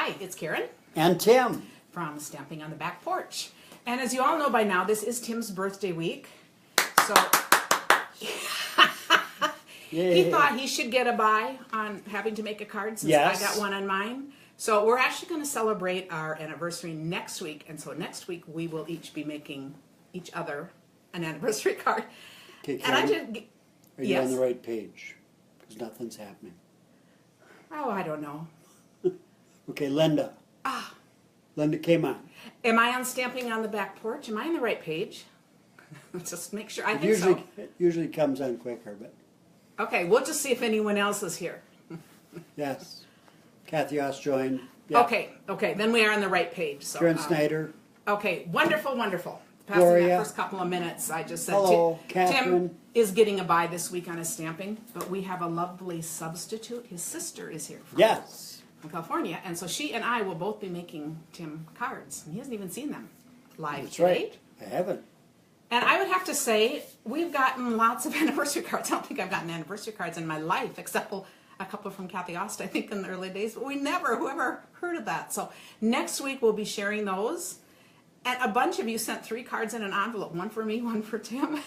Hi, it's Karen And Tim. from Stamping on the Back Porch. And as you all know by now, this is Tim's birthday week. So he thought he should get a buy on having to make a card since Yes. I got one on mine. So we're actually going to celebrate our anniversary next week. And so next week we will each be making each other an anniversary card. Okay, And I Karen, just, are you on the right page? Because nothing's happening. oh, I don't know. Okay, Linda. Linda came on. Am I on Stamping on the Back Porch? Am I on the right page? Just make sure. I think It usually comes on quicker, but Okay, we'll just see if anyone else is here. yes. Kathy Oss joined. Yeah. Okay, then we are on the right page. So, Karen Snyder. Okay, wonderful. Passing Gloria. that first couple of minutes, I just said Hello, Tim Catherine. is getting a buy this week on his stamping, but we have a lovely substitute. His sister is here from Yes. California, and so she and I will both be making Tim cards, and he hasn't even seen them live That's today. right. I haven't. And I would have to say, we've gotten lots of anniversary cards. I don't think I've gotten anniversary cards in my life, except for a couple from Kathy Ost, I think, in the early days. But whoever heard of that. So next week we'll be sharing those. And a bunch of you sent 3 cards in an envelope, one for me, one for Tim,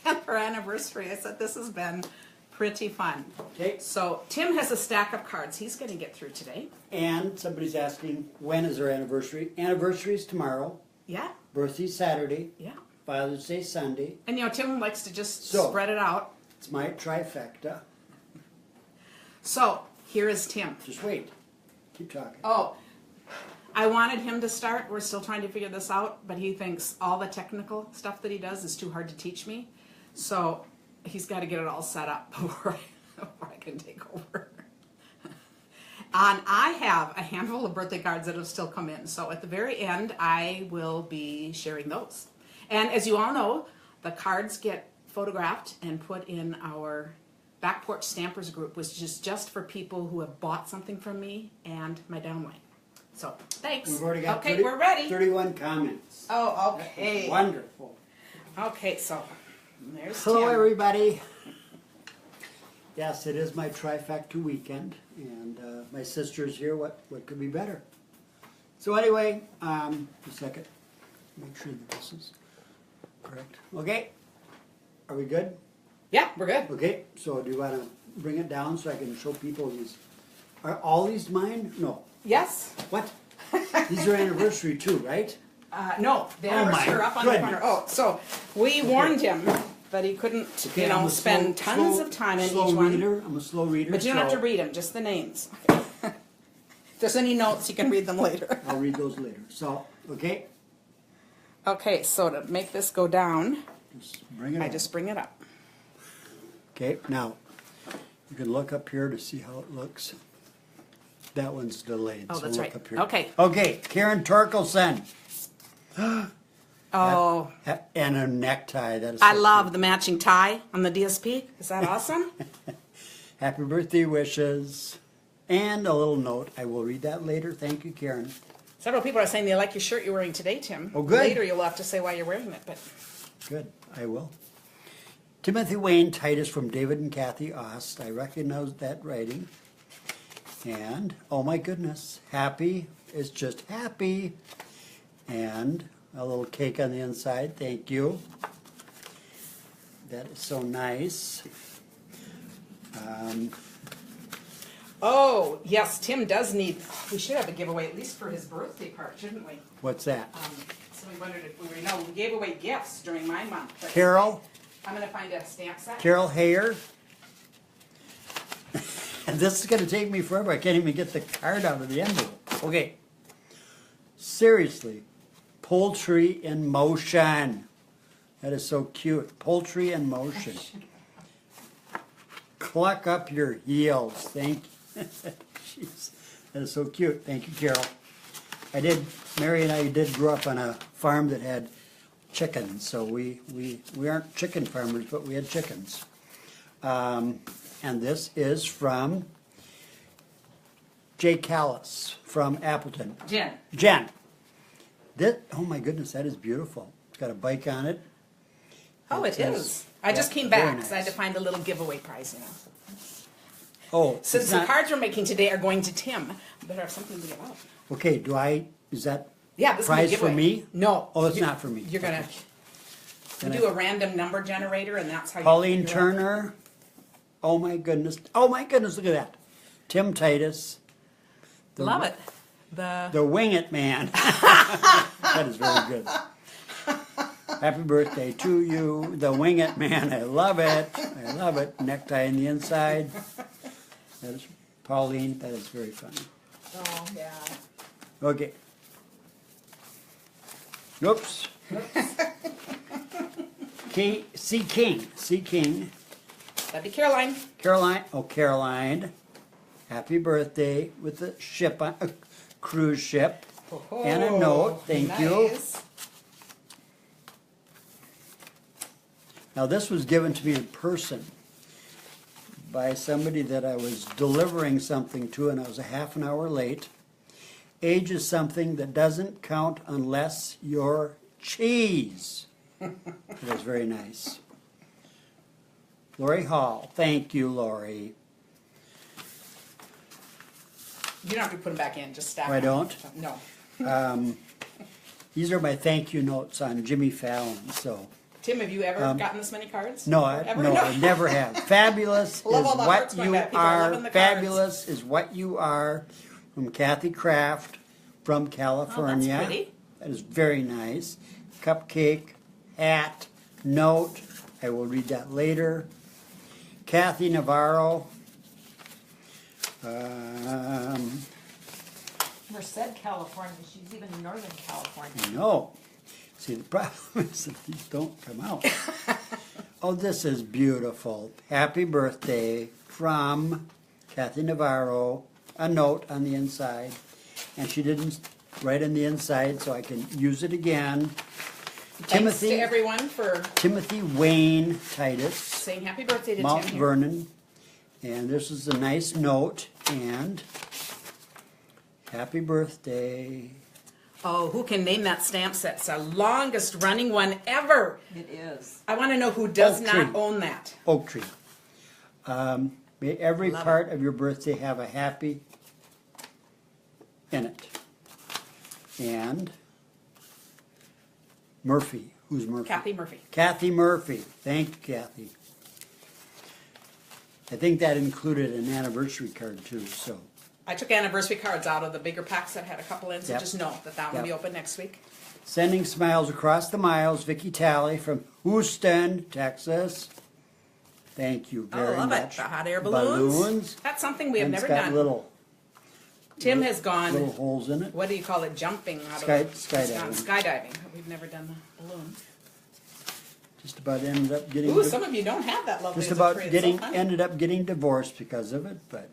and for anniversary. I said, this has been pretty fun. Okay. So Tim has a stack of cards he's going to get through today. And somebody's asking, when is our anniversary? Anniversary is tomorrow. Yeah, Birthday's Saturday. yeah. Father's Day Sunday. And Tim likes to just So- spread it out. It's my trifecta. So here is Tim. Just wait. Keep talking. Oh, I wanted him to start. We're still trying to figure this out, but he thinks all the technical stuff that he does is too hard to teach me. So he's got to get it all set up before I can take over. And I have a handful of birthday cards that have still come in. So at the very end, I will be sharing those. And as you all know, the cards get photographed and put in our Back Porch Stampers group, which is just for people who have bought something from me and my downline. So, thanks. We've already got Okay, we're ready. 31 comments. Oh, okay. Wonderful. Okay, so there's Hello, Tim. everybody. Yes, it is my trifecta weekend, and my sister's here. What could be better? So anyway, a second. Make sure that this is correct. Okay. Are we good? Yeah, we're good. Okay. So do you want to bring it down so I can show people these? Are all these mine? No. Yes. What? These are anniversary too, right? No, the Oh, my anniversary are up on the goodness. corner. Oh, so we warned him that he couldn't, Okay, I'm a spend slow- tons slow- of time in slow each one. reader. I'm a slow reader. But you don't have so to read them, just the names. If there's any notes, you can read them later. I'll read those later. So, okay. Okay, so to make this go down, Just bring it I up. just bring it up. Okay, now, you can look up here to see how it looks. That one's delayed. Oh, so that's look right. Up here. Okay. Okay, Karen Torkelson. Oh, And a necktie. That is I so love the matching tie on the DSP. Is that awesome? cute. Happy birthday wishes. And a little note. I will read that later. Thank you, Karen. Several people are saying they like your shirt you're wearing today, Tim. Oh, good. Later you'll have to say why you're wearing it, but Good, I will. Timothy Wayne Titus from David and Kathy Ost. I recognize that writing. And, oh my goodness, happy is just happy. And a little cake on the inside, thank you. That is so nice. oh, yes, Tim does need, we should have a giveaway at least for his birthday part, shouldn't we? What's that? So we wondered if we were, no, we gave away gifts during my month. but Carol, I'm going to find a stamp set. Carol Hayer. And this is going to take me forever. I can't even get the card out of the envelope. Okay. Seriously. Poultry in motion. That is so cute. Poultry in motion. Cluck up your heels. Thank you. Jeez. That is so cute. Thank you, Carol. Mary and I did grow up on a farm that had chickens. So we aren't chicken farmers, but we had chickens. And this is from Jay Callis from Appleton. Jen. Jen. Oh my goodness, that is beautiful. It's got a bike on it. Oh, it says- is. I just yeah, came very back because I had to nice. find a little giveaway prize, Oh, Since it's the not, cards we're making today are going to Tim, better have something to give out. okay, is that Yeah, this prize is a for giveaway. me? No. Oh, it's you- not for me. You're gonna Then do a random number generator, and that's how you. Pauline figure out- Turner. Oh my goodness. Oh my goodness, look at that. Tim Titus. Love it. The Wing It Man. That is very good. Happy birthday to you, the Wing It Man. I love it. I love it. Necktie on the inside. That is Pauline. That is very funny. Oh yeah. Okay. Oops. C. King. That'd be Caroline. Caroline. Happy birthday with a ship, a cruise ship. And a note, thank you. Nice. Now this was given to me in person by somebody that I was delivering something to, and I was a half an hour late. Age is something that doesn't count unless you're cheese. That was very nice. Lori Hall, thank you, Lori. You don't have to put them back in. Just stack. Oh, I them. don't? No. These are my thank you notes on Jimmy Fallon. So Tim, have you ever gotten this many cards? no, Ever? I never have. Fabulous is Love all the hearts what going you back. People are are. loving the Fabulous is what you are. From Kathy Kraft from California. Oh, pretty. That is very nice. Cupcake, hat, note. I will read that later. Kathy Navarro. Merced, California. She's even in Northern California. No. See, the problem is that these don't come out. Oh, this is beautiful. Happy birthday from Kathy Navarro. A note on the inside. And she didn't write on the inside, so I can use it again. Thanks to everyone for Timothy Wayne Titus, saying happy birthday to Mount Tim here. Vernon. And this is a nice note. And happy birthday. Oh, who can name that stamp set? It's the longest running one ever. It is. I want to know who does Oak not tree. own that. Oak tree. May every Love part of your birthday have a happy in it. And Murphy. Who's Murphy? Kathy Murphy. Kathy Murphy. Thank you, Kathy. I think that included an anniversary card too, so. I took anniversary cards out of the bigger packs that had a couple in, so Yep. just know that that will be Yep. open next week. Sending smiles across the miles, Vicki Talley from Houston, Texas. Thank you I very love much. it. The hot air balloons. Balloons. That's something we have And never it's got done. little Tim has gone, holes in it. what do you call it, jumping out Sky- of the, he's gone skydiving. skydiving. We've never done the balloon. Just about ended up getting. Ooh, some of you don't have that lovely Just as a about tree. It's getting so funny. ended up getting divorced because of it, but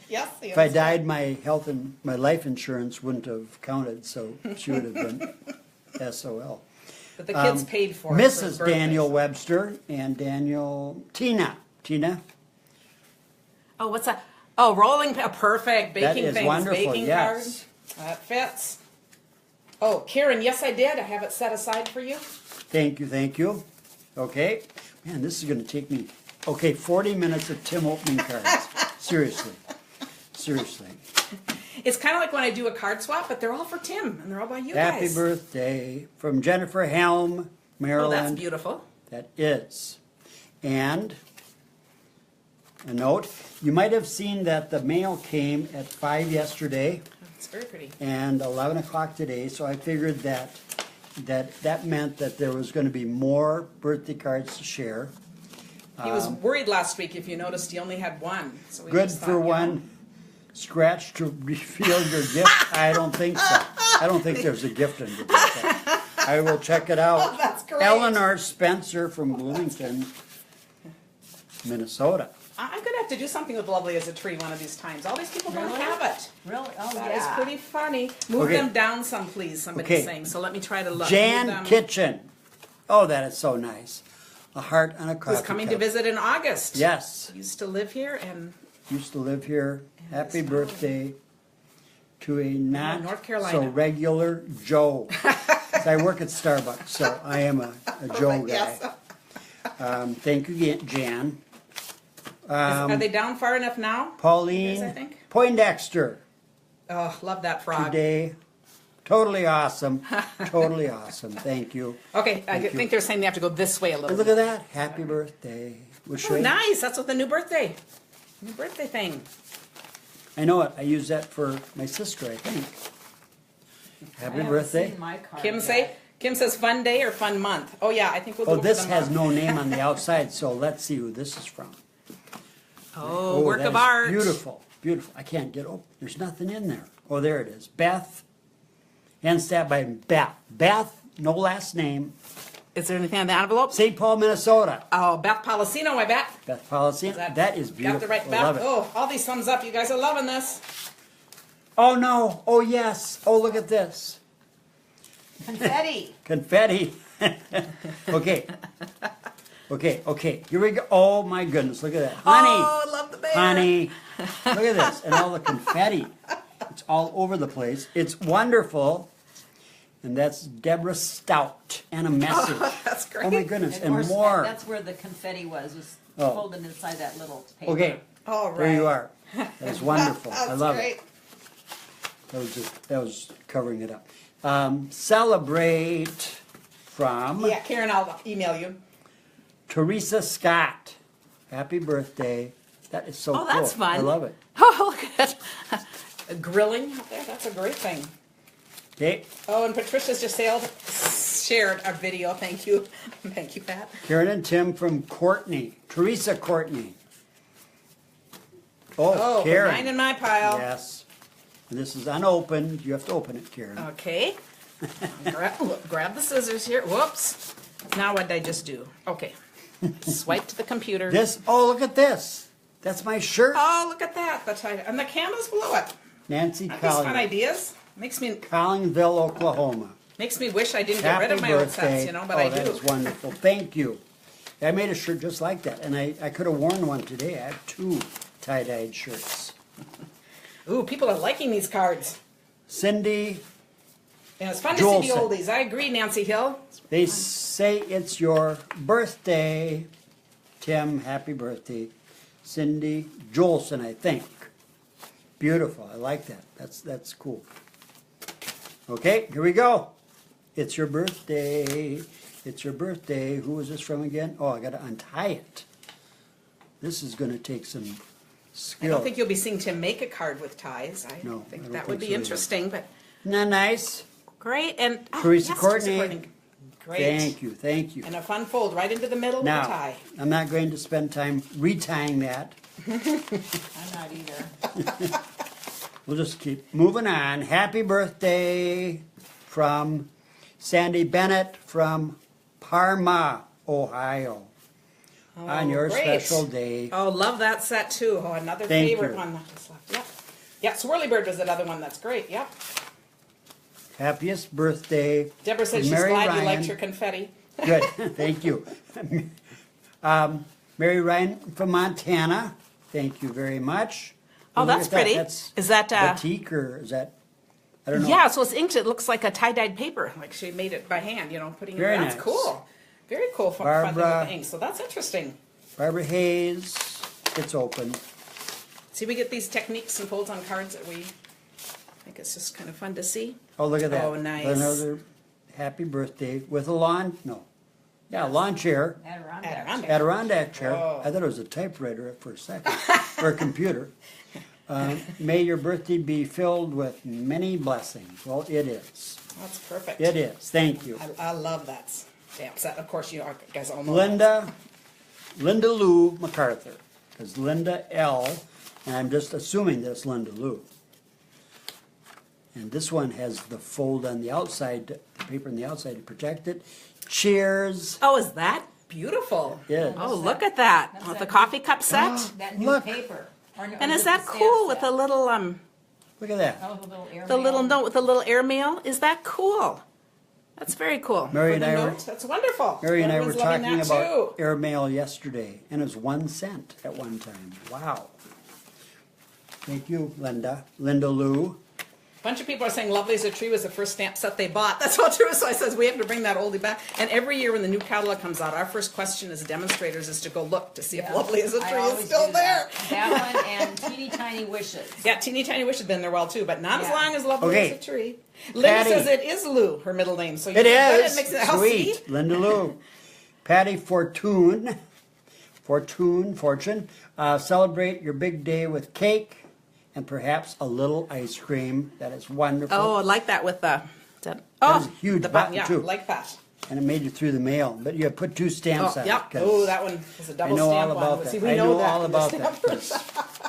Yes, if I died, my health and my life insurance wouldn't have counted, so she would have been SOL. But the kids paid for it. for his Mrs. birthday. Daniel Webster and Tina. Oh, what's that? Oh, rolling, perfect. That Baking is things, wonderful, baking yes. card. That fits. Oh, Karen, yes, I did. I have it set aside for you. Thank you. Okay, man, this is going to take me. Okay, 40 minutes of Tim opening cards. Seriously. It's kind of like when I do a card swap, but they're all for Tim, and they're all by you Happy guys. birthday from Jennifer Helm, Oh, Maryland. that's beautiful. That is. And a note, you might have seen that the mail came at 5 yesterday It's very pretty. and 11 o'clock today, so I figured that meant that there was going to be more birthday cards to share. He was worried last week. If you noticed, he only had one. So we Good just for thought, you know, one scratch to reveal your gift? I don't think so. I don't think there's a gift in the gift. I will check it out. That's great. Eleanor Spencer from Bloomington, Minnesota. I'm gonna have to do something with Lovely as a tree one of these times. All these people don't Really? have it. Really? Oh, That is yeah. pretty funny. Move Okay. them down some, please. Somebody's Okay. saying. So let me try to look. Move Jan them. Kitchen. Oh, that is so nice. A heart on a coffee Who's coming cup. to visit in August. Yes. Used to live here, and Used to live here. Happy this birthday to a not North Carolina. so regular Joe. So I work at Starbucks, so I am a Joe guy. yes. Thank you, Jan. Are they down far enough now? Yes, I Pauline think. Poindexter Oh, love that frog. today. Totally awesome. Totally awesome. Thank you. Okay, I Thank you. think they're saying they have to go this way a little And look bit. at that. Happy birthday. Which Oh, way? nice. That's what the new birthday thing. I know it. I use that for my sister, I think. I Happy haven't birthday. seen my card Kim yet. says fun day or fun month. Oh yeah, I think we'll do Oh, it for this the has month. no name on the outside, so let's see who this is from. Oh, work that of is art. Beautiful, beautiful. I can't get open. There's nothing in there. Oh, there it is. Beth. Hand stamped by Beth. Beth, no last name. Is there anything on the envelope? St. Paul, Minnesota. Oh, Beth Policino, I bet. Beth Policy. That is beautiful. Got the right I love Beth. it. Oh, all these thumbs up. You guys are loving this. Oh, no. Oh, yes. Oh, look at this. Confetti. Confetti. Okay. Okay. Here we go. Oh, my goodness. Look at that. Honey. Oh, love the bear. Honey. Look at this. And all the confetti. It's all over the place. It's wonderful. And that's Deborah Stout. And a message. That's great. Oh, my goodness. Of And course, more. That's where the confetti was Oh. folded inside that little paper. Okay. All right. There you are. That's wonderful. That's I love great. it. That was covering it up. Celebrate from Yeah, Karen, I'll email you. Teresa Scott. Happy birthday. That is so Oh, cool. that's fun. I love it. Oh, look at that. Grilling up there. That's a great thing. Okay. Oh, and Patricia's just shared our video. Thank you. Thank you, Pat. Karen and Tim from Courtney. Teresa Courtney. Oh, Oh, Karen. mine in my pile. Yes. And this is unopened. You have to open it, Karen. Okay. Grab the scissors here. Whoops. Now what did I just do? Okay. Swipe to the computer. Look at this. That's my shirt. Oh, look at that. That's right. And the candles below it. Nancy Aren't these fun Collier. ideas? Makes me Collingville, Oklahoma. wish I didn't get rid Happy of my old birthday. sets, you know, but Oh, I that do. is wonderful. Thank you. I made a shirt just like that, and I could have worn one today. I have 2 tie-dyed shirts. Ooh, people are liking these cards. Cindy, And it's fun to see the Jolson. oldies. I agree, Nancy Hill. they say it's your birthday. Tim, happy birthday. Cindy Jolson, I think. Beautiful. I like that. That's cool. Okay, here we go. It's your birthday. It's your birthday. Who is this from again? Oh, I got to untie it. This is going to take some I skill. don't think you'll be seeing Tim make a card with ties. I No, I think don't that think would be so either. interesting, but Isn't that nice? great. And Teresa yes, Courtney. Great. Thank you. And a fun fold right into the middle of the Now, tie. I'm not going to spend time retying that. I'm not either. We'll just keep moving on. Happy birthday from Sandy Bennett from Parma, Ohio. On your great. special day. Oh, love that set too. Oh, another Thank favorite you. one that just left. Yep. Yeah, Swirly Bird was another one that's great. Yep. Happiest birthday. Deborah said to she's Mary glad you Ryan. liked your confetti. Good, thank you. Mary Ryan from Montana, thank you very much. Oh, Look that's at that. pretty. That's Is that, batik or is that, I don't know. Yeah, so it's inked. It looks like a tie-dyed paper. Like she made it by hand, you know, putting Very it. That's nice. cool. Very cool fun thing with Barbara. the ink. So that's interesting. Barbara Hayes, it's open. See, we get these techniques and folds on cards that we think it's just kind of fun to see. Oh, look at that. Oh, nice. Another happy birthday with a lawn, no. Yeah, lawn chair, Adirondack. Adirondack. Adirondack chair. Oh. I thought it was a typewriter for a second, or a computer. May your birthday be filled with many blessings. Well, it is. That's perfect. It is. Thank you. I love that stamp set. Of course, you guys all know that. Linda Lou MacArthur. Because Linda L, and I'm just assuming that's Linda Lou. And this one has the fold on the outside, the paper on the outside to protect it. Cheers. Oh, is that beautiful? Yes. Oh, look at that. That's With that the coffee cup set. That new Look. paper. Or And is is it that the stamp cool with set? the little Look at that. Oh, the little air the little mail. note with the little airmail? Is that cool? That's very cool. Mary For and the I were- note, that's wonderful. Mary and I were Everyone's loving talking that about too. airmail yesterday, and it was 1 cent at one time. Wow. Thank you, Linda. Linda Lou. bunch of people are saying Lovely as a Tree was the first stamp set they bought. That's all true. So I says we have to bring that oldie back. And every year when the new catalog comes out, our first question as demonstrators is to go look to see if Lovely as a I Tree is always still do there. That one and Teeny Tiny Wishes. Yeah, Teeny Tiny Wish has been there well too, but not as Yeah. long as Lovely Okay. as a Tree. Linda Patty. says it is Lou, her middle name. So you It that is. makes it how sweet. Sweet. Linda Lou. Patty Fortune. Fortune. Celebrate your big day with cake and perhaps a little ice cream. That is wonderful. Oh, I like that with the. That is a huge the button, yeah, too. like that. And it made it through the mail. But you put 2 stamps Oh, on yep. it. 'cause Oh, that one was a I double know stamp all about one. that. See, we I know know that. all from the about that. stampers. 'cause-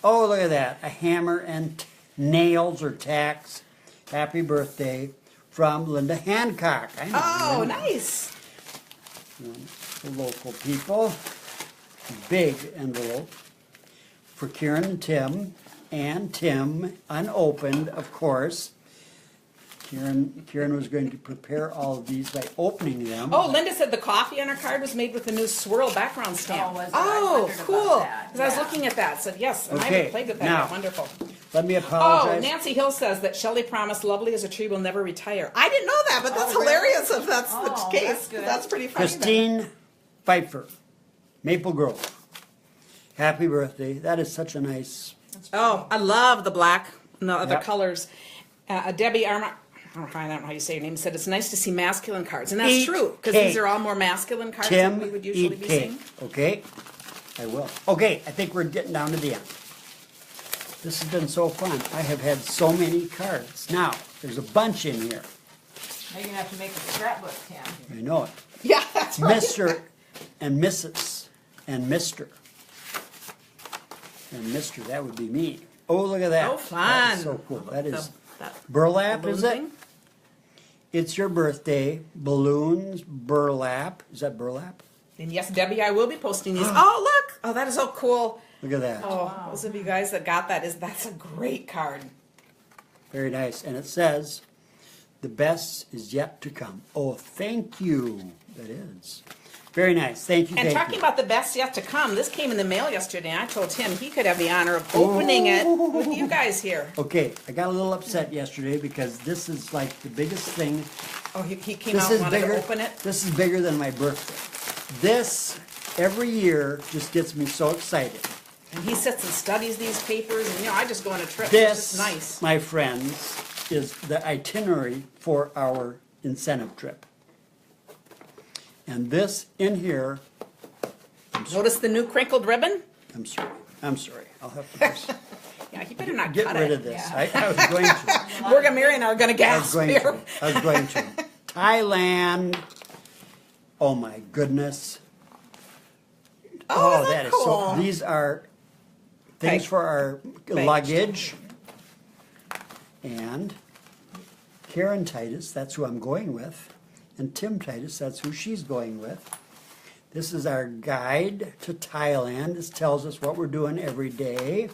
Oh, look at that. A hammer and nails or tacks. Happy birthday from Linda Hancock. I know Oh, Linda. nice. The local people. Big envelope for Kieran and Tim. And Tim, unopened, of course. Kieran was going to prepare all of these by opening them. Oh, Linda said the coffee on her card was made with the new swirl background stamp. Oh, was it? I Oh, wondered about cool. that. Because I was Yeah. looking at that. Said yes, and I Okay, haven't played with that now- yet. Wonderful. Let me Oh, apologize. Nancy Hill says that Shelley promised Lovely as a Tree will never retire. I didn't know that, but that's Oh, really? hilarious if that's the Oh, case. that's good. That's pretty funny. then. Christine Pfeiffer, Maple Grove. Happy birthday. That is such a nice. Oh, I love the black and the other Yep. colors. Debbie Arma, I don't know how you say your name, said it's nice to see masculine cards. And that's Eat true, because cake. these are all more masculine cards than we Tim, would usually eat be cake. seeing. Okay? I will. Okay, I think we're getting down to the end. This has been so fun. I have had so many cards. Now, there's a bunch in here. Now you're gonna have to make a scrapbook, Tim. I know it. Yeah, that's right. Mr. and Mrs. and Mr. And Mr. That would be me. Oh, look at that. Oh, That fun. is so cool. That is That burlap, balloon is it? thing? It's your birthday. Balloons, burlap. Is that burlap? And yes, Debbie, I will be posting these. Oh, look! Oh, that is so cool. Look at that. Oh, those of you guys that got that's a great card. Very nice. And it says, the best is yet to come. Oh, thank you. That is. Very nice. Thank you. And thank talking you. about the best yet to come, this came in the mail yesterday, and I told him he could have the honor of opening it with you guys here. Okay, I got a little upset yesterday because this is like the biggest thing. Oh, he came This out is and wanted bigger. to open it. This is bigger than my birthday. This every year just gets me so excited. And he sits and studies these papers, and I just go on a trip. It's This, just nice. my friends, is the itinerary for our incentive trip. And this in here, Notice the new crinkled ribbon? I'm sorry. I'll have to just Yeah, he better not get cut rid it. of this. Yeah. I was going to. We're gonna Mary and I are gonna I was gasp going here. to. I was going to. Thailand. Oh my goodness. Oh, that is cool. so. These are things Okay. for our luggage. And Karen Titus, that's who I'm going with. And Tim Titus, that's who she's going with. This is our guide to Thailand. This tells us what we're doing every day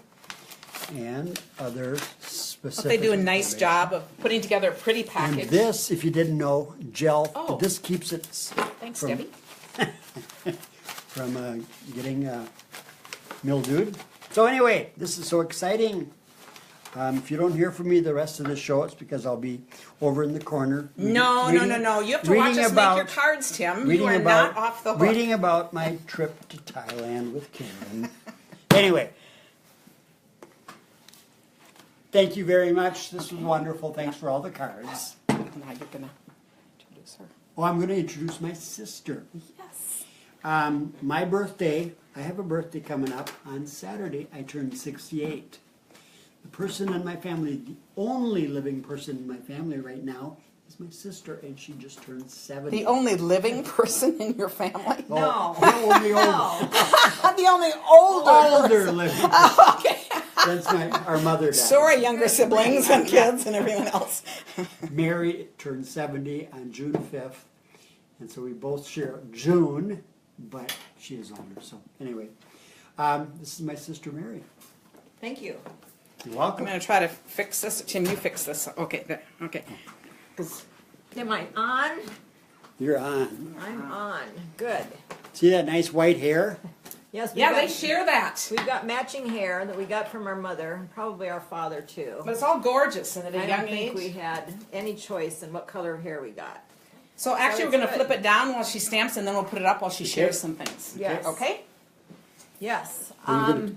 and other specific. They do a nice information. job of putting together a pretty And package. this, if you didn't know, gel. Oh. This keeps it Thanks, from, Debbie. from getting mildewed. So anyway, this is so exciting. If you don't hear from me the rest of the show, it's because I'll be over in the corner. No. You have to watch us make your cards, Tim. You are not off the hook. Reading about my trip to Thailand with Karen. Anyway, thank you very much. This was wonderful. Thanks for all the cards. Now you're gonna introduce her. Oh, I'm going to introduce my sister. Yes. My birthday, I have a birthday coming up on Saturday. I turn 68. The person in my family, the only living person in my family right now is my sister, and she just turned 70. The only living person in your family? Oh, No. the only No. The only older. older living person. Okay. That's our mother died. Sorry, younger siblings and kids and everyone else. Mary turned 70 on June 5th, and so we both share June, but she is older. So anyway, this is my sister Mary. Thank you. You're I'm welcome. gonna try to fix this. Tim, you fix this. Okay, there. Okay. Am I on? You're on. I'm on. Good. See that nice white hair? Yes, Yeah, they share that. We've got matching hair that we got from our mother, and probably our father too. But it's all gorgeous and at a I young don't think age. we had any choice in what color of hair we got. So actually, it's we're going to good. flip it down while she stamps, and then we'll put it up while she shares some things. Yes. Okay? Yes. What are you gonna-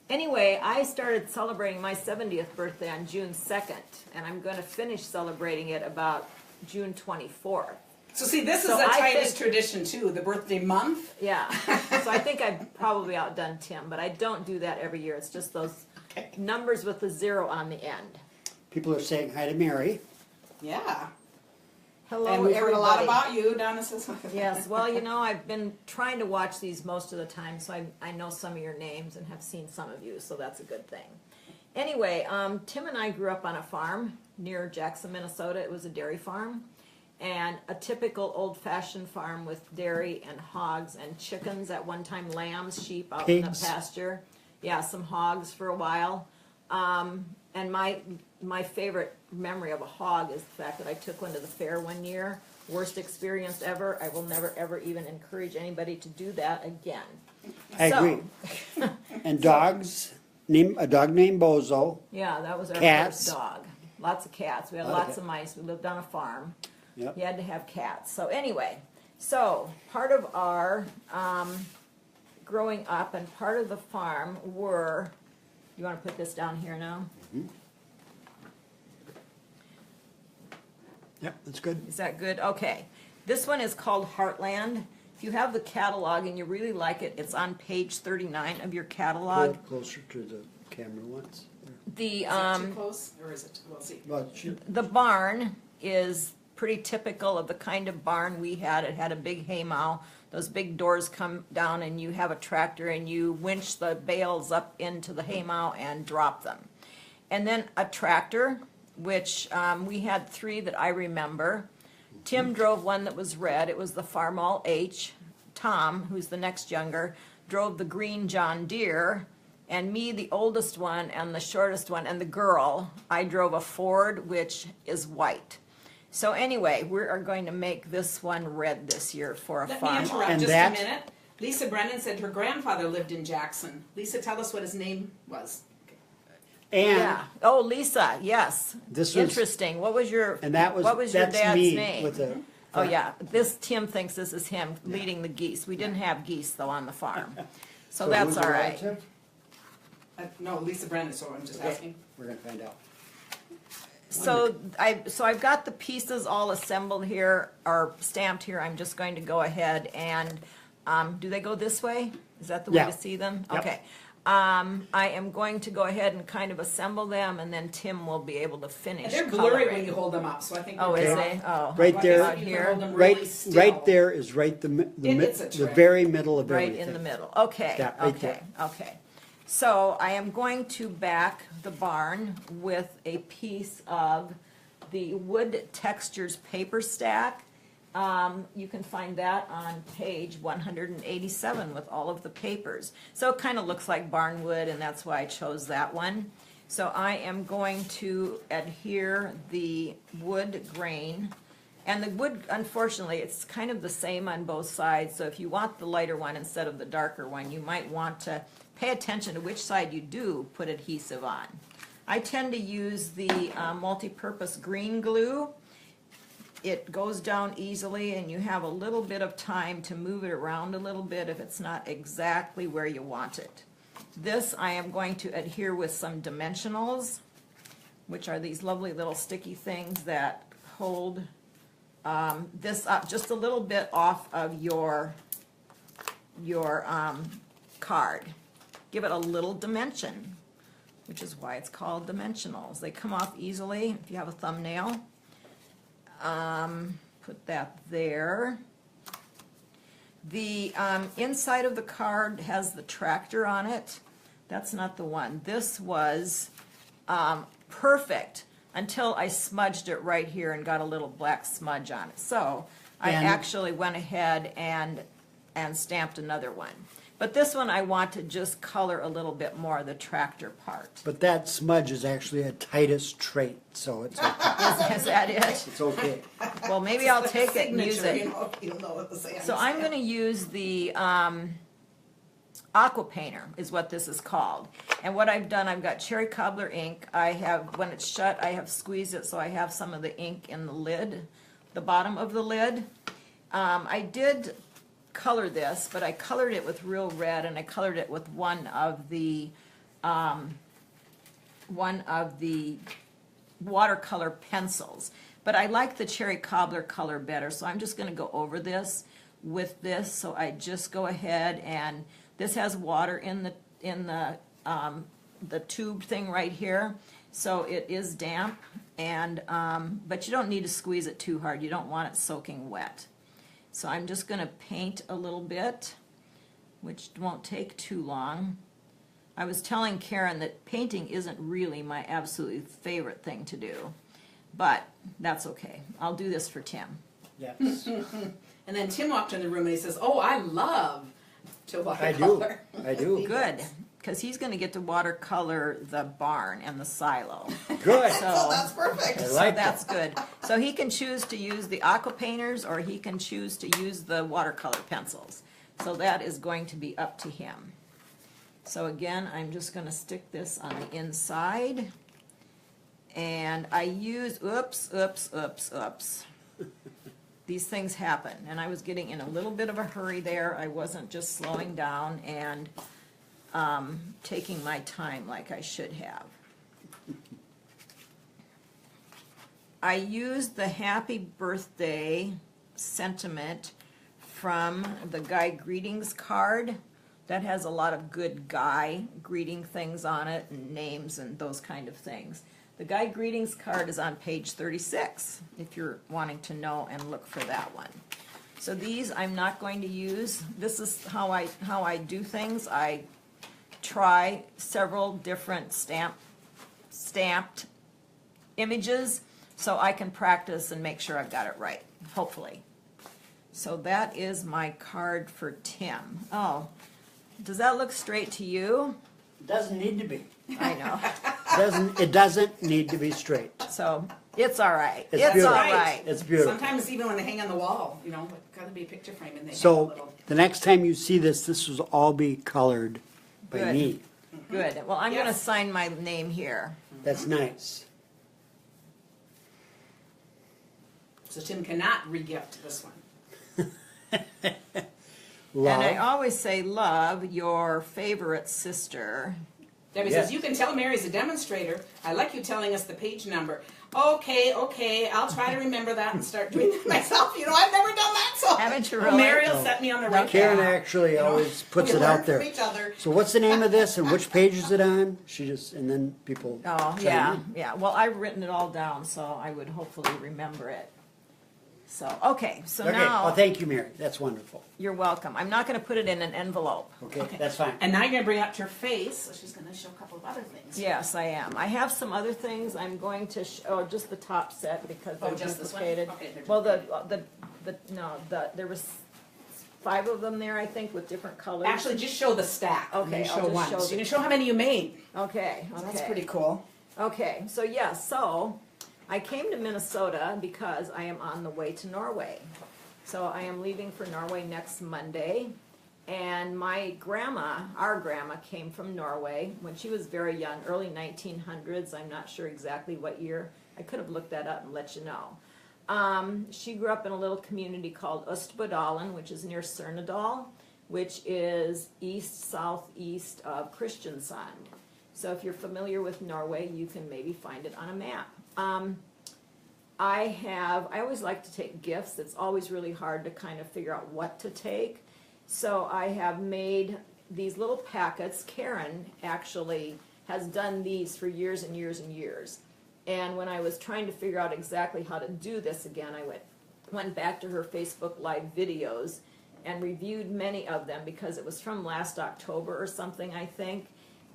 Anyway, I started celebrating my 70th birthday on June 2nd, and I'm going to finish celebrating it about June 24th. So see, this So is a I Titus think- tradition too, the birthday month. Yeah. So I think I've probably outdone Tim, but I don't do that every year. It's just those Okay. numbers with the 0 on the end. People are saying hi to Mary. Yeah. Hello, And we've heard a lot everybody. about you, Donna says. Yes, well, you know, I've been trying to watch these most of the time, so I know some of your names and have seen some of you, so that's a good thing. Anyway, Tim and I grew up on a farm near Jackson, Minnesota. It was a dairy farm, and a typical old-fashioned farm with dairy and hogs and chickens, at one time lambs, sheep out in the Pigs. pasture. Yeah, some hogs for a while. And my favorite memory of a hog is the fact that I took one to the fair one year. Worst experience ever. I will never ever even encourage anybody to do that again. I So, agree. And dogs, a dog named Bozo. Yeah, that was our Cats. first dog. Lots of cats. We had Lot of lots cats. of mice. We lived on a farm. Yep. You had to have cats. So anyway, so part of our growing up and part of the farm were, you want to put this down here now? Yep, that's good. Is that good? Okay. This one is called Heartland. If you have the catalog and you really like it, it's on page 39 of your Pull catalog. it closer to the camera once. The Is that too close, or is it? We'll see. Well, shoot. The barn is pretty typical of the kind of barn we had. It had a big haymow. Those big doors come down and you have a tractor and you winch the bales up into the haymow and drop them. And then a tractor, which we had 3 that I remember. Tim drove one that was red. It was the Farmall H. Tom, who's the next younger, drove the green John Deere. And me, the oldest one and the shortest one, and the girl, I drove a Ford, which is white. So anyway, we are going to make this one red this year for a Let me farm. interrupt And just that- a minute. Lisa Brennan said her grandfather lived in Jackson. Lisa, tell us what his name was. And Yeah. Oh, Lisa, yes. This was- Interesting. What was your and that was what was your that's dad's me name? with the. Oh yeah, this Tim thinks this is him leading the geese. We didn't have geese though on the farm, so that's who's the all right. relative? No, Lisa Brennan, so I'm just Okay, asking. we're gonna find out. So I've got the pieces all assembled here or stamped here. I'm just going to go ahead and do they go this way? Is that the way Yeah. to see them? Yep. Okay. I am going to go ahead and kind of assemble them, and then Tim will be able to finish. They're blurry coloring. when you hold them up, so I think. Oh, they're is better they? off. Oh, Right But there. if out you can here. hold them really Right, still. right there is right It's a the trick. very middle of Right everything. in the middle. Okay. Yeah, right Okay. Okay. So I am going to back the barn with a piece of the Wood Textures paper stack. You can find that on page 187 with all of the papers. So it kind of looks like barn wood, and that's why I chose that one. So I am going to adhere the wood grain. And the wood, unfortunately, it's kind of the same on both sides. So if you want the lighter one instead of the darker one, you might want to pay attention to which side you do put adhesive on. I tend to use the multi-purpose green glue. It goes down easily and you have a little bit of time to move it around a little bit if it's not exactly where you want it. This I am going to adhere with some dimensionals, which are these lovely little sticky things that hold this up just a little bit off of your card. Give it a little dimension, which is why it's called dimensionals. They come off easily if you have a thumbnail. Put that there. The inside of the card has the tractor on it. That's not the one. This was perfect until I smudged it right here and got a little black smudge on it. So I And- actually went ahead and stamped another one. But this one I want to just color a little bit more, the tractor part. But that smudge is actually a Titus trait, so it's okay. Is that it? It's okay. Well, maybe I'll take it and use Signature, it. you know, you'll know what to say. So I'm going to use the Aqua Painter is what this is called. And what I've done, I've got cherry cobbler ink. I have, when it's shut, I have squeezed it so I have some of the ink in the lid, the bottom of the lid. I did color this, but I colored it with real red, and I colored it with one of the watercolor pencils. But I like the cherry cobbler color better, so I'm just gonna go over this with this. So I just go ahead, and this has water in the tube thing right here, so it is damp, and but you don't need to squeeze it too hard. You don't want it soaking wet. So I'm just gonna paint a little bit, which won't take too long. I was telling Karen that painting isn't really my absolutely favorite thing to do, but that's okay. I'll do this for Tim. Yes, And then Tim walked in the room and he says, "Oh, I love to I do, watercolor." I do. Good, because he's gonna get to watercolor the barn and the silo. Good, So that's perfect. I So like that's that. good. So he can choose to use the aqua painters, or he can choose to use the watercolor pencils. So that is going to be up to him. So again, I'm just gonna stick this on the inside. And I use, oops. These things happen, and I was getting in a little bit of a hurry there. I wasn't just slowing down and taking my time like I should have. I used the happy birthday sentiment from the Guy Greetings card. That has a lot of good Guy greeting things on it, and names and those kind of things. The Guy Greetings card is on page 36, if you're wanting to know and look for that one. So these I'm not going to use. This is how I do things. I try several different stamped images so I can practice and make sure I've got it right, hopefully. So that is my card for Tim. Oh, does that look straight to you? Doesn't need to be. I know. It doesn't need to be straight. So it's all right. It's It's beautiful. all right. It's beautiful. Sometimes even when they hang on the wall, you know, it's got to be a picture frame, and they have a So, little. the next time you see this, this will all be colored by Good. me. Good. Well, I'm going to Yes. sign my name here. That's nice. So Tim cannot regift this one. And I Love. always say, love your favorite sister. Debbie Yes. says, "You can tell Mary's a demonstrator. I like you telling us the page number." Okay, I'll try to remember that and start doing that myself. You know, I've never done that, so. Haven't you Well, really? Mary will set me on the right Karen path. actually You know, always puts we it learn out there. from each other. So what's the name of this and which page is it on? She just, and then people. Oh, chime yeah, in. yeah. Well, I've written it all down, so I would hopefully remember it. So, okay, so Okay, well, now, thank you, Mary. That's wonderful. you're welcome. I'm not going to put it in an envelope. Okay, that's fine. And now you're going to bring out your face, so she's going to show a couple of other things. Yes, I am. I have some other things I'm going to, oh, just the top set because Oh, they're just this one? duplicated. Okay, they're Well, there was 5 of them there, I think, with different colors. Actually, just show the stack. and Okay, then I'll show just one. show So the- you can show how many you made. Okay, So okay. that's pretty cool. Okay, so yes, so I came to Minnesota because I am on the way to Norway. So I am leaving for Norway next Monday. And my grandma, our grandma, came from Norway when she was very young, early 1900s. I'm not sure exactly what year. I could have looked that up and let you know. She grew up in a little community called Østbodalen, which is near Surnadal, which is southeast of Kristiansand. So if you're familiar with Norway, you can maybe find it on a map. I always like to take gifts. It's always really hard to kind of figure out what to take. So I have made these little packets. Karen actually has done these for years and years and years. And when I was trying to figure out exactly how to do this again, I went back to her Facebook Live videos and reviewed many of them because it was from last October or something, I think.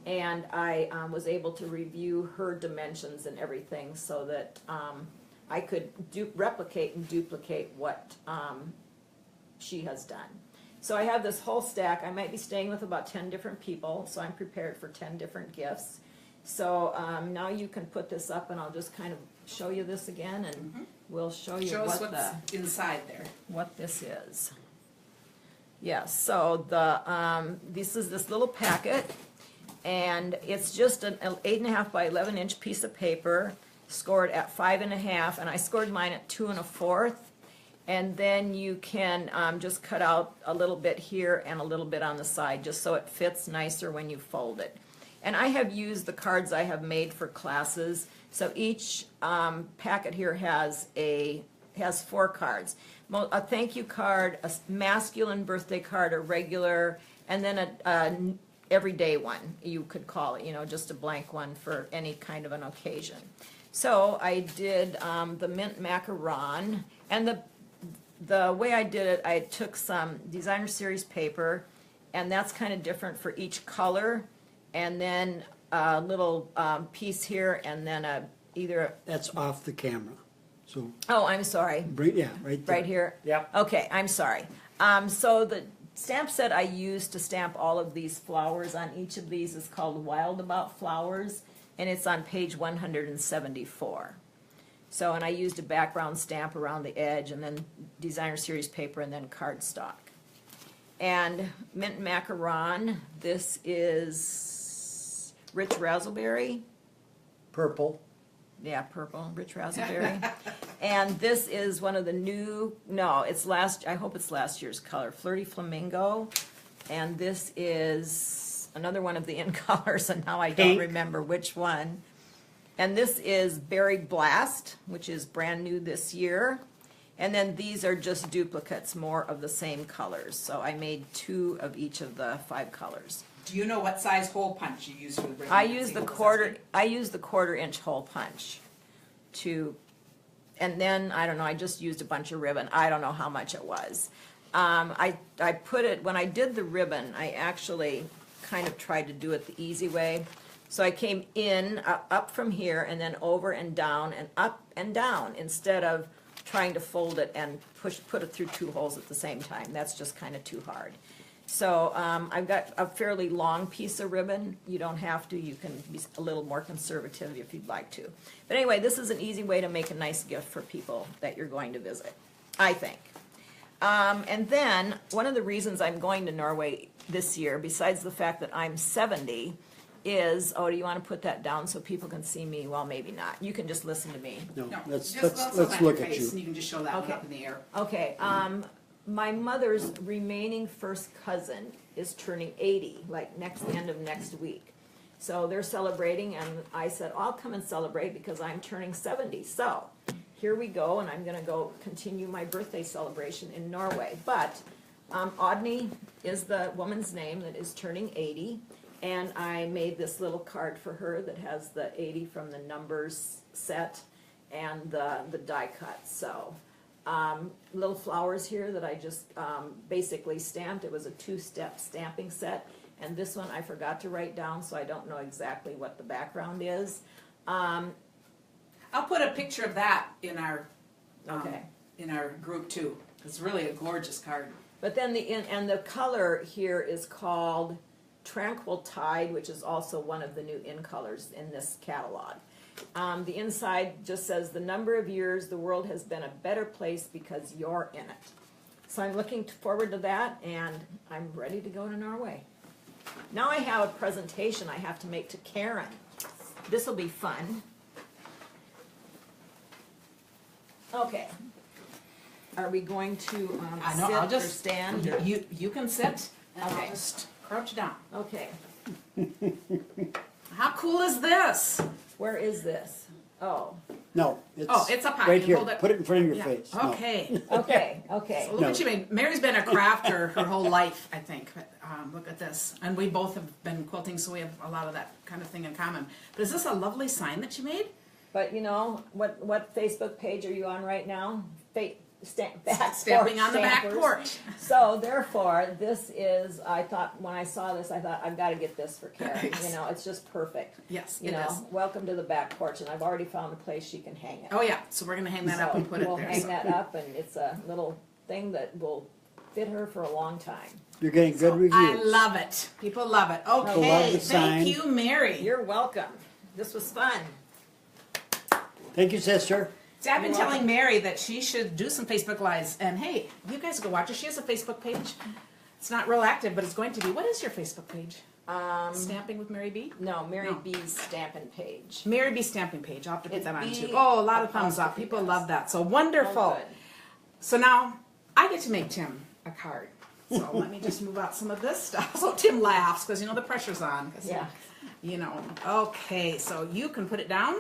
And I was able to review her dimensions and everything so that I could replicate and duplicate what she has done. So I have this whole stack. I might be staying with about 10 different people, so I'm prepared for 10 different gifts. So now you can put this up, and I'll just kind of show you this again, and we'll show you Show us what what's inside there. what this is. Yes, so this is this little packet, and it's just an 8.5 by 11-inch piece of paper, scored at 5.5, and I scored mine at 2 1/4. And then you can just cut out a little bit here and a little bit on the side, just so it fits nicer when you fold it. And I have used the cards I have made for classes, so each packet here has 4 cards. A thank you card, a masculine birthday card, a regular, and then a everyday one, you could call it, just a blank one for any kind of an occasion. So I did the mint macaron, and the way I did it, I took some designer series paper, and that's kind of different for each color, and then a little piece here, and then That's off the camera. So, oh, I'm sorry. yeah, right there. Right here? Yep. Okay, I'm sorry. So the stamp set I used to stamp all of these flowers on each of these is called Wild About Flowers, and it's on page 174. So, and I used a background stamp around the edge, and then designer series paper, and then cardstock. And mint macaron, this is rich raspberry. Purple. Yeah, purple, rich raspberry. And this is one of the new, no, I hope it's last year's color, Flirty Flamingo. And this is another one of the in colors, and now I don't Pink. remember which one. And this is Berry Blast, which is brand new this year. And then these are just duplicates, more of the same colors. So I made 2 of each of the 5 colors. Do you know what size hole punch you use for the ribbon? I use the quarter-inch hole punch and then, I don't know, I just used a bunch of ribbon. I don't know how much it was. I put it, when I did the ribbon, I actually kind of tried to do it the easy way. So I came in, up from here, and then over and down, and up and down, instead of trying to fold it and put it through 2 holes at the same time. That's just kind of too hard. So I've got a fairly long piece of ribbon. You don't have to. You can be a little more conservative if you'd like to. But anyway, this is an easy way to make a nice gift for people that you're going to visit, I think. And then one of the reasons I'm going to Norway this year, besides the fact that I'm 70, is, oh, do you want to put that down so people can see me? Well, maybe not. You can just listen to me. No, No, let's just look your at face, you. And you can just show that one Okay. up in the air. Okay, my mother's remaining first cousin is turning 80, like end of next week. So they're celebrating, and I said, I'll come and celebrate because I'm turning 70. So here we go, and I'm gonna go continue my birthday celebration in Norway. But Audney is the woman's name that is turning 80, and I made this little card for her that has the 80 from the numbers set and the die cut. So little flowers here that I just basically stamped. It was a 2-step stamping set, and this one I forgot to write down, so I don't know exactly what the background is. I'll put a picture of that in our Okay. in our group too. It's really a gorgeous card. But then the color here is called Tranquil Tide, which is also one of the new in colors in this catalog. The inside just says, the number of years the world has been a better place because you're in it. So I'm looking forward to that, and I'm ready to go to Norway. Now I have a presentation I have to make to Karen. This will be fun. Okay. Are we going to I know. sit I'll or just stand? Or? You can sit, and Okay. I'll just crouch down. Okay. How cool is this? Where is this? Oh. No, It's up high. right You here. hold it. Put it in front of your Yeah. face. No. Okay. Okay. Okay. So look what she made. Mary's been a crafter her whole life, I think. But, look at this. And we both have been quilting, so we have a lot of that kind of thing in common. But is this a lovely sign that you made? But you know what Facebook page are you on right now? Stamping on the back Stampers. porch. So therefore, this is. I thought when I saw this, I thought I've got to get this for Karen. Yes. You know, it's just perfect. Yes, You it know, is. welcome to the back porch, and I've already found a place she can hang it. Oh yeah, so we're gonna hang that up and put it we'll there. hang So- that up, and it's a little thing that will fit her for a long time. You're getting good so reviews. I love it. People love it. love Okay, the sign. thank you, Mary. You're welcome. This was fun. Thank you, sister. See, I've been You're telling welcome. Mary that she should do some Facebook Lives, and hey, you guys go watch her. She has a Facebook page, It's not real active, but it's going to be. What is your Facebook page? Stamping with Mary B? No, Mary No. B's stamping page. Mary B stamping page. I'll have to put It's that on B too. Oh, a lot of thumbs up. apostrophe People S. love that. So wonderful. Oh, good. So now I get to make Tim a card. So let me just move out some of this stuff. So Tim laughs because you know the pressure's on. 'Cause Yeah. You know. Okay, so you can put it down.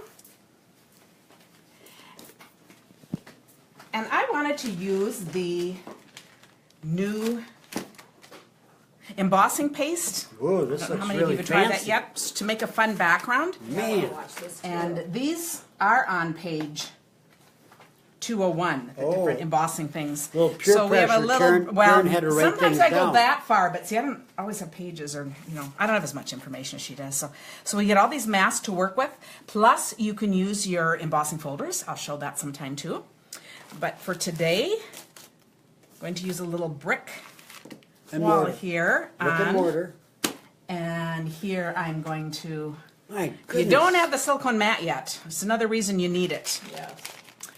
And I wanted to use the new embossing paste. Whoa, this I don't know looks how many really of you have tried that fancy. yet, to make a fun background. Man. Watch this too. And these are on page 201, the different Oh. embossing things. Little peer so we have a pressure. little, Karen- well, Karen had to write sometimes things I go down. that far, but see, I don't always have pages or, you know, I don't have as much information as she does. So we get all these masks to work with, plus you can use your embossing folders. I'll show that sometime too. But for today, I'm going to use a little brick And wall mortar. here. Brick and on- mortar. And here I'm going to, My you goodness. don't have the silicone mat yet. It's another reason you need it. Yes.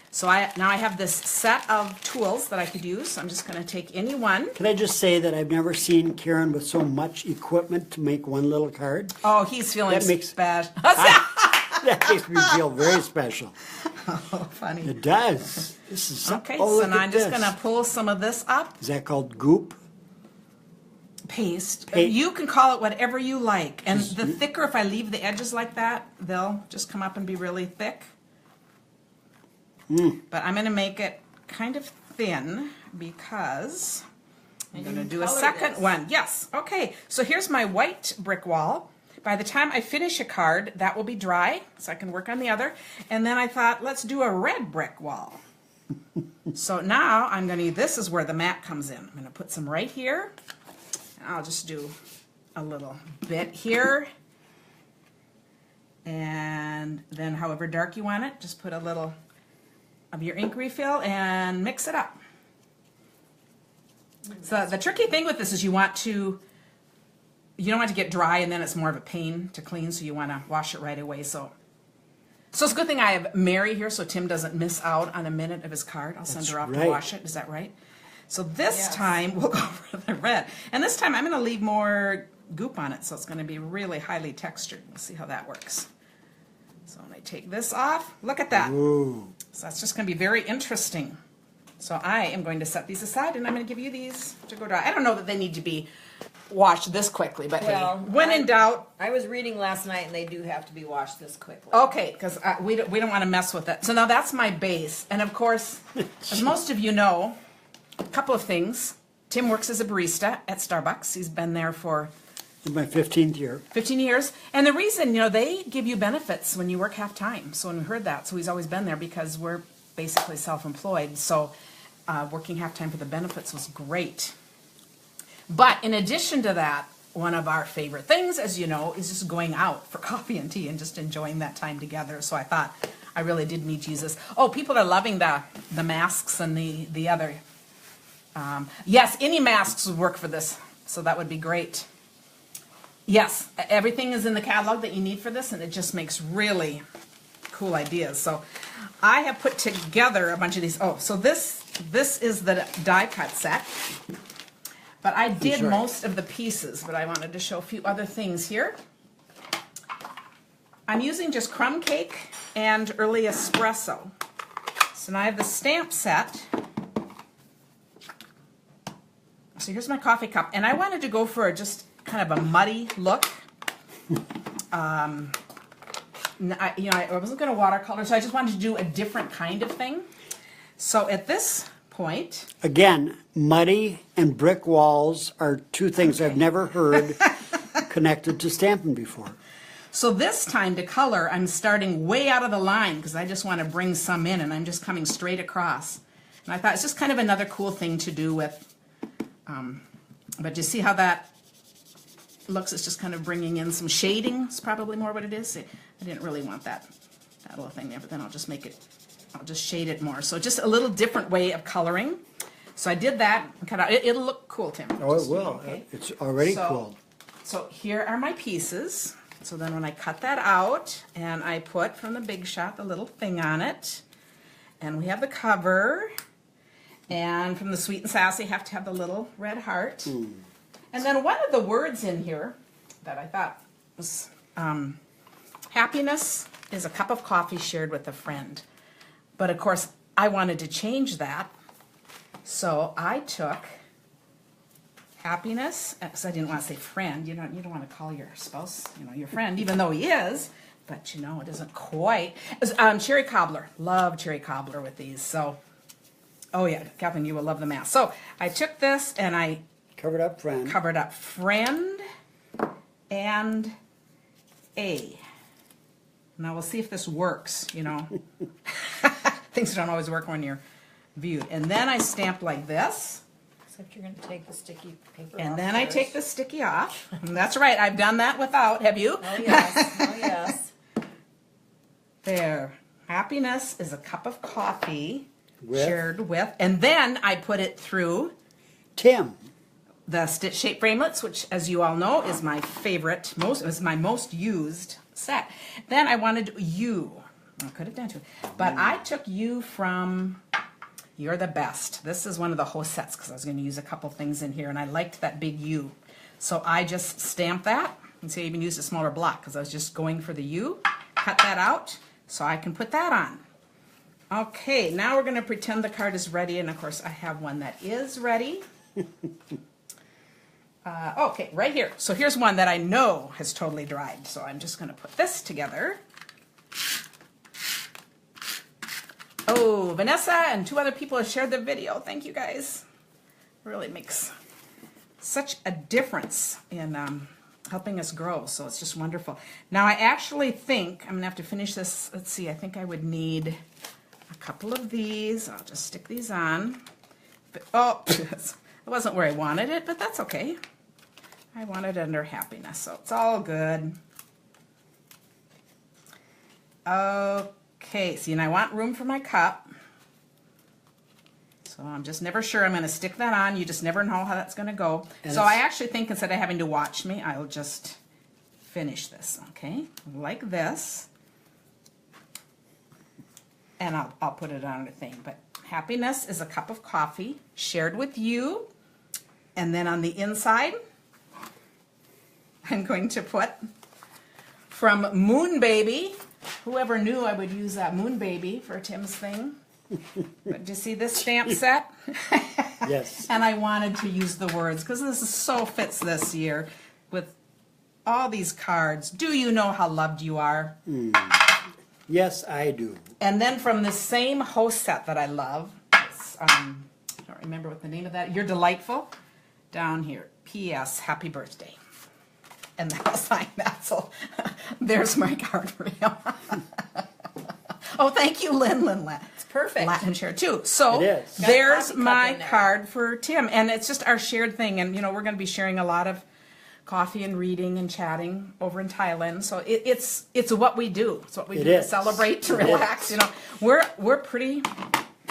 So now I have this set of tools that I could use. I'm just going to take any one. Can I just say that I've never seen Karen with so much equipment to make one little card? Oh, he's feeling That makes- bad. That makes me feel very special. Oh, funny. It does. This is so, Okay, oh, so look now at I'm just this. going to pull some of this up. Is that called goop? Paste. Pa- You can call it whatever you like. And the thicker, if I leave the edges like that, they'll just come up and be really thick. But I'm going to make it kind of thin because I'm going to do a color second this. one. Yes. Okay. So here's my white brick wall. By the time I finish a card, that will be dry, so I can work on the other. And then I thought, let's do a red brick wall. So now I'm going to, this is where the mat comes in. I'm going to put some right here. I'll just do a little bit here. And then however dark you want it, just put a little of your ink refill and mix it up. So the tricky thing with this is you don't want it to get dry and then it's more of a pain to clean, so you want to wash it right away. So it's a good thing I have Mary here so Tim doesn't miss out on a minute of his card. I'll send That's her off to right. wash it. Is that right? So this Yes. time we'll go for the red. And this time I'm going to leave more goop on it, so it's going to be really highly textured. We'll see how that works. So when I take this off, look at that. Ooh. So that's just going to be very interesting. So I am going to set these aside, and I'm going to give you these to go dry. I don't know that they need to be washed this quickly, but Well, hey, when in doubt, I was reading last night and they do have to be washed this quickly. okay, because we don't want to mess with it. So now that's my base. And of course, as most of you know, a couple of things. Tim works as a barista at Starbucks. He's been there for In my 15th year. 15 years. And the reason, they give you benefits when you work half-time. So when we heard that, so he's always been there because we're basically self-employed. So working half-time for the benefits was great. But in addition to that, one of our favorite things, as you know, is just going out for coffee and tea and just enjoying that time together. So I thought I really did need Jesus. Oh, people are loving the masks and the other. Yes, any masks would work for this. So that would be great. Yes, everything is in the catalog that you need for this, and it just makes really cool ideas. So I have put together a bunch of these. Oh, so this is the die cut set. But I did sorry. most of the pieces, but I wanted to show a few other things here. I'm using just crumb cake and early espresso. So now I have the stamp set. So here's my coffee cup, and I wanted to go for just kind of a muddy look. I wasn't going to watercolor, so I just wanted to do a different kind of thing. So at this point, Again, muddy and brick walls are two things I've never heard connected to stamping before. so this time to color, I'm starting way out of the line because I just want to bring some in, and I'm just coming straight across. And I thought it's just kind of another cool thing to do with, but you see how that looks? It's just kind of bringing in some shading. It's probably more what it is. I didn't really want that little thing there, but then I'll just shade it more. So just a little different way of coloring. So I did that. It'll look cool, Tim. Oh, it Just, will. okay. It's already So- cool. So here are my pieces. So then when I cut that out, and I put from the Big Shot the little thing on it, and we have the cover, and from the Sweet and Sassy have to have the little red heart. And then one of the words in here that I thought was happiness is a cup of coffee shared with a friend. But of course, I wanted to change that. So I took happiness, because I didn't want to say friend. You don't want to call your spouse, your friend, even though he is. But it isn't quite. Cherry cobbler. Love cherry cobbler with these. So, oh yeah, Catherine, you will love the mask. So I took this and I Covered up friend. covered up friend and A. Now we'll see if this works, Things don't always work when you're viewed. And then I stamped like this. Except you're gonna take the sticky paper And off then I first. take the sticky off. And that's right, I've done that without. Have you? Oh, yes, oh, yes. There. Happiness is a cup of coffee With? shared with. And then I put it through Tim. the stitch shape framelits, which, as you all know, is my favorite, is my most used set. Then I wanted you. I could have done two, but I took you from You're the Best. This is one of the whole sets because I was going to use a couple things in here, and I liked that big U. So I just stamped that. And see, I even used a smaller block because I was just going for the U. Cut that out so I can put that on. Okay, now we're going to pretend the card is ready, and of course I have one that is ready. Okay, right here. So here's one that I know has totally dried. So I'm just going to put this together. Oh, Vanessa and 2 other people have shared the video. Thank you guys. Really makes such a difference in helping us grow. So it's just wonderful. Now I actually think I'm going to have to finish this. Let's see. I think I would need a couple of these. I'll just stick these on. But, oh, it wasn't where I wanted it, but that's okay. I want it under happiness, so it's all good. Okay, see, and I want room for my cup. So I'm just never sure. I'm going to stick that on. You just never know how that's going to go. And so it's- I actually think instead of having to watch me, I'll just finish this, okay? Like this. And I'll put it on the thing. But happiness is a cup of coffee shared with you. And then on the inside, I'm going to put from Moon Baby. Whoever knew I would use that Moon Baby for Tim's thing. But do you see this stamp set? Yes. And I wanted to use the words because this is so fits this year with all these cards. Do you know how loved you are? Yes, I do. And then from the same host set that I love, it's, I don't remember what the name of that. You're delightful. Down here, P.S. Happy birthday. And then I'll sign that. So there's my card for him. Oh, thank you, Lynn. It's perfect. Latin share too. So It is. Got a there's coffee cup my in there. card for Tim, and it's just our shared thing. And we're going to be sharing a lot of coffee and reading and chatting over in Thailand. So it's what we do. It's what we It do to is. celebrate, to It relax. is. We're pretty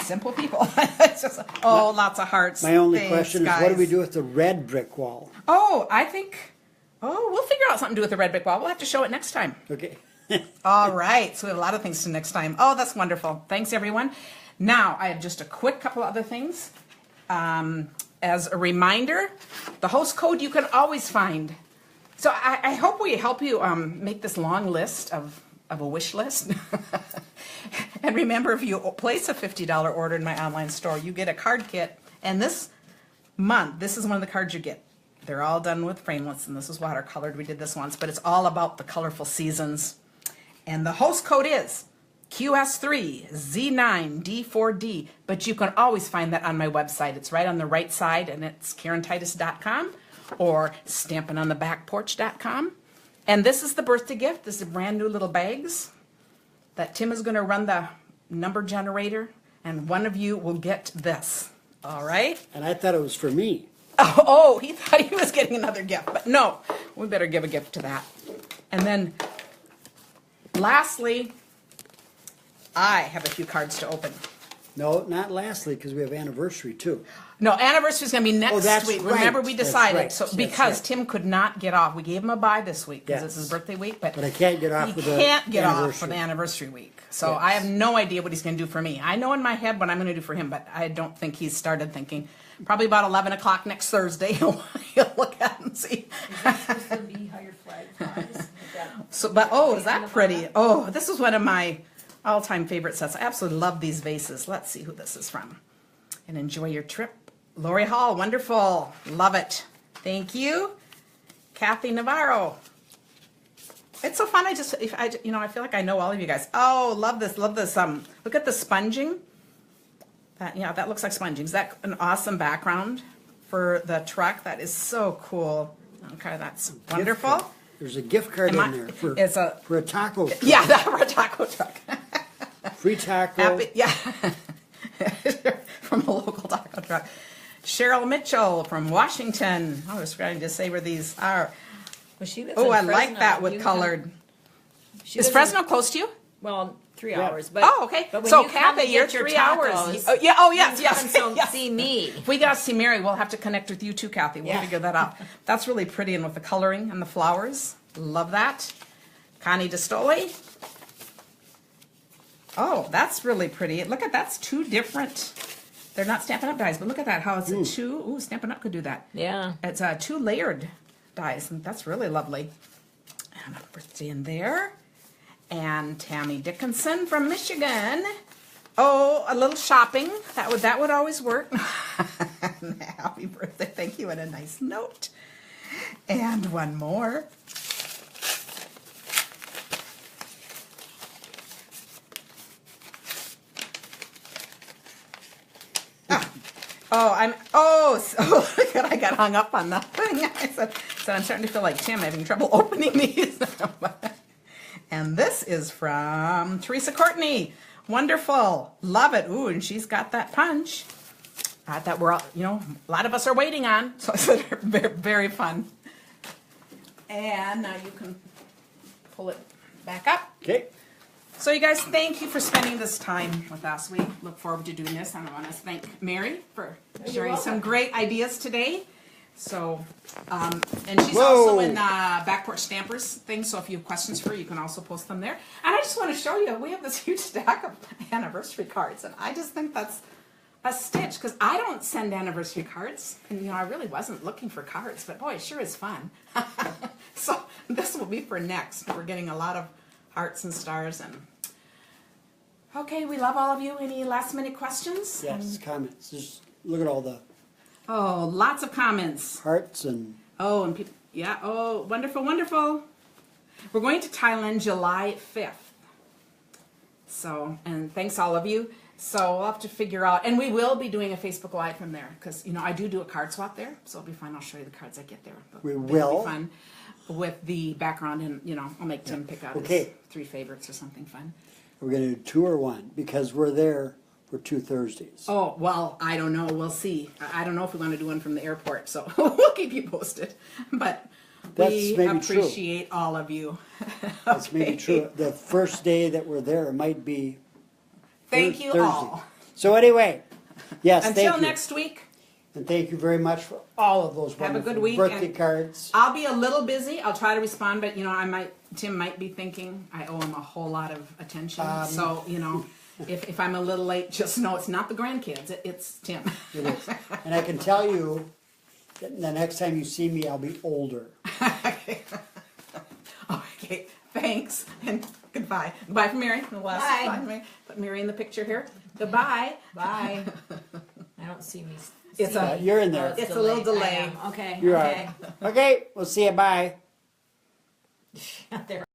simple people. It's just lots of hearts. My only Thanks, question is, what do we guys. do with the red brick wall? Oh, I think. Oh, we'll figure out something to do with the red brick wall. We'll have to show it next time. Okay. All right, so we have a lot of things to next time. Oh, that's wonderful. Thanks, everyone. Now, I have just a quick couple other things. As a reminder, the host code you can always find. So I hope we help you make this long list of a wish list. And remember, if you place a $50 order in my online store, you get a card kit. And this month, this is one of the cards you get. They're all done with framelits, and this is watercolored. We did this once, but it's all about the colorful seasons. And the host code is QS3Z9D4D, but you can always find that on my website. It's right on the right side, and it's KarenTitus.com or stampingonthebackporch.com. And this is the birthday gift. This is brand new little bags that Tim is going to run the number generator, and one of you will get this. All right? And I thought it was for me. Oh, he thought he was getting another gift, but no, we better give a gift to that. And then, lastly, I have a few cards to open. No, not lastly, because we have anniversary too. No, anniversary's gonna be next that's week. right. Remember, we That's decided, right. so, That's because right. Tim could not get off. We gave him a bye this week, because it's his Yes. birthday week, but. But I can't get off He with the can't get off for anniversary. the anniversary week. So Yes. I have no idea what he's gonna do for me. I know in my head what I'm gonna do for him, but I don't think he's started thinking. Probably about 11 o'clock next Thursday, he'll look at it and see. Is that supposed to be how your flag flies? So, but, oh, is that pretty? Oh, this is one of my all-time favorite sets. I absolutely love these vases. Let's see who this is from. And enjoy your trip. Lori Hall, wonderful. Love it. Thank you. Kathy Navarro. It's so fun. I feel like I know all of you guys. Oh, love this. Love this. Look at the sponging. That looks like sponging. Is that an awesome background for the truck? That is so cool. Okay, that's wonderful. Gift card. There's a gift card Am I- in there for it's a- for a taco. Truck. Yeah, that for a taco truck. Free taco. Happy, yeah. From a local taco truck. Cheryl Mitchell from Washington. I was trying to say where these are. Well, she lives Oh, in I like Fresno. that with You colored. She Is lives in- Fresno close to you? Well, 3 Yeah. hours, but. Oh, okay. But when So, you come Kathy, to you're get your 3 hours. tacos, Oh, yeah. Oh, yes, you yes. come so yes. see me. If we got to see Mary, we'll have to connect with you too, Kathy. We'll Yeah. figure that out. That's really pretty, and with the coloring and the flowers. Love that. Connie DeStole. Oh, that's really pretty. Look at that's two different. They're not Stampin' Up dies, but look at that. How it's a two. Ooh, Stampin' Up could do that. Yeah. It's two layered dies, and that's really lovely. And a birthday in there. And Tammy Dickinson from Michigan. Oh, a little shopping. That would always work. Happy birthday. Thank you. And a nice note. And one more. I got hung up on that thing. I said I'm starting to feel like Tim, having trouble opening these. And this is from Teresa Courtney. Wonderful. Love it. Ooh, and she's got that punch that we're all, a lot of us are waiting on. So it's very, very fun. And now you can pull it back up. Okay. So you guys, thank you for spending this time with us. We look forward to doing this, and I want to thank Mary for sharing some great ideas today. So, and she's Whoa. also in Back Porch Stampers thing, so if you have questions for her, you can also post them there. And I just want to show you, we have this huge stack of anniversary cards, and I just think that's a stitch, because I don't send anniversary cards, and I really wasn't looking for cards, but boy, it sure is fun. So this will be for next. We're getting a lot of hearts and stars, and okay, we love all of you. Any last minute questions? Yes. Comments. Just look at all the Oh, lots of comments. hearts and Oh, and people, yeah. Oh, wonderful, wonderful. We're going to Thailand July 5th. So, and thanks all of you. So we'll have to figure out, and we will be doing a Facebook Live from there, because I do a card swap there, so it'll be fun. I'll show you the cards I get there. But We it'll will. be fun with the background, and I'll make Tim pick out Okay. his 3 favorites or something fun. we're gonna do 2 or 1 because we're there for 2 Thursdays. Oh, well, I don't know. We'll see. I don't know if we want to do one from the airport, so we'll keep you posted. But That's we maybe true. appreciate all of you. That's maybe Okay. true. The first day that we're there might be Thank you Thursday. all. So anyway, yes, thank Until you. next week, And thank you very much for all of those Have a wonderful good week, birthday and- cards. I'll be a little busy. I'll try to respond, but Tim might be thinking I owe him a whole lot of attention. So, if I'm a little late, just know it's not the grandkids. It's Tim. It is. And I can tell you that the next time you see me, I'll be older. Okay, thanks, and goodbye. Goodbye from Mary. Bye. Put Mary in the picture here. Goodbye. Bye. I don't see me. It's see a- me. You're in there. It's a little delayed. I delayed. am. Okay. You're okay. right. Okay, we'll see you. Bye. There.